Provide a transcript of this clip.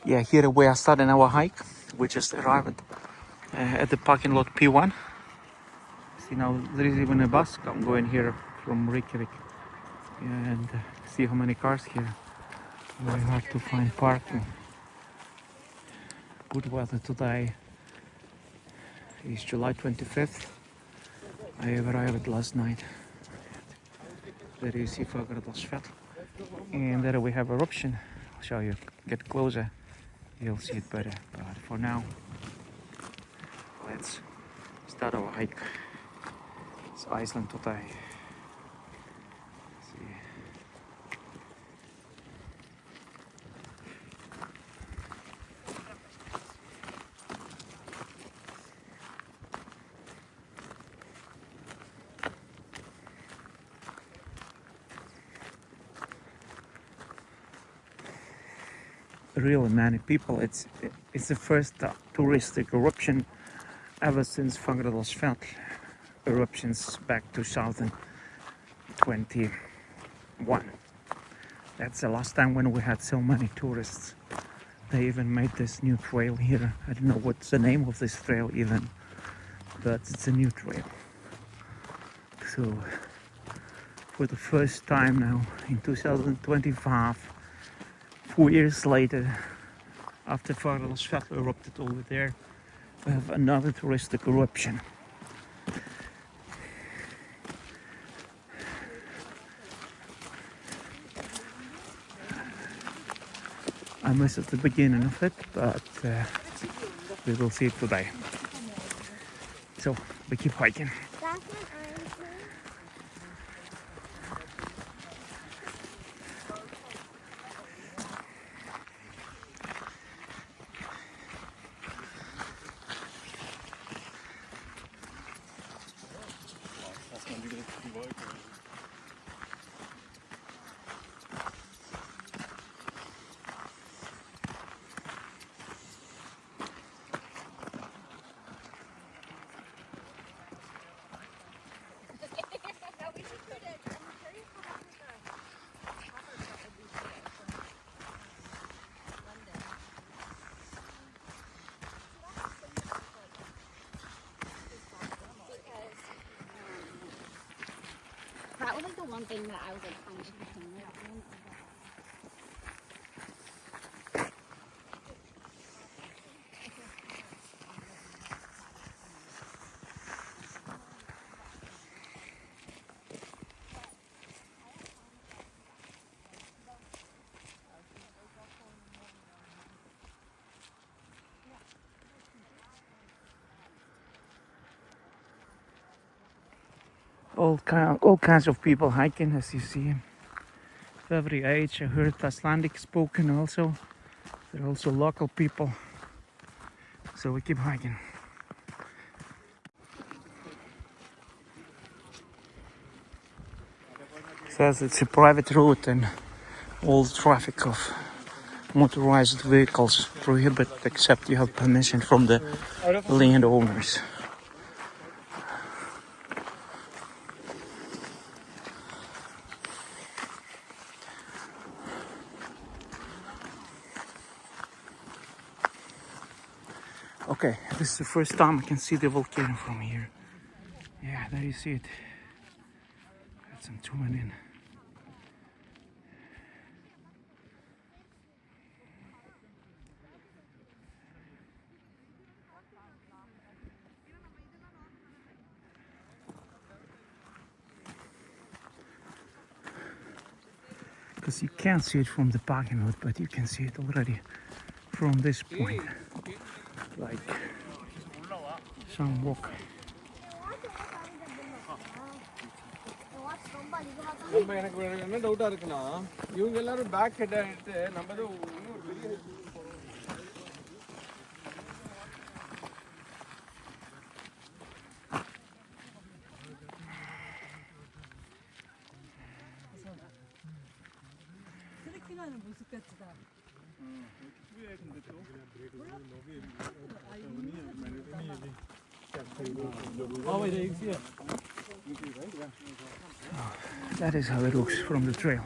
Yeah, here we are starting our hike. We just arrived at the parking lot P1. See, now there is even a bus going here from Reykjavik. And see how many cars here. Very hard to find parking. Good weather today. It's July 25th. I arrived last night. There you see Fagradalsfjall. And there we have Eruption. I'll show you. Get closer. You'll see it better. But for now, let's start our hike. It's Iceland today. See. Really many people. It's the first touristic eruption ever since Fagradalsfjall eruptions back 2021. That's the last time when we had so many tourists. They even made this new trail here. I don't know what's the name of this trail even, but it's a new trail. So for the first time now in 2025, 4 years later, after Fagradalsfjall erupted over there, we have another touristic eruption. I missed the beginning of it, but we will see it today. So we keep hiking. That was like the one thing that I was like 100% right on. All kinds of people hiking, as you see. Of every age. I heard Icelandic spoken also. There are also local people. So we keep hiking. It says it's a private route and all traffic of motorized vehicles prohibited except you have permission from the landowners. Okay, this is the first time I can see the volcano from here. Yeah, there you see it. Got some zooming in. Because you can't see it from the parking lot, but you can see it already from this point. Like some walk. எனக்கு என்ன டவுட்டா இருக்குன்னா இவங்க எல்லாரும் back head ஆயிட்டு நம்ம ஏதோ இன்னொரு பெரிய 트레킹하는 모습 같지다. That is how it looks from the trail.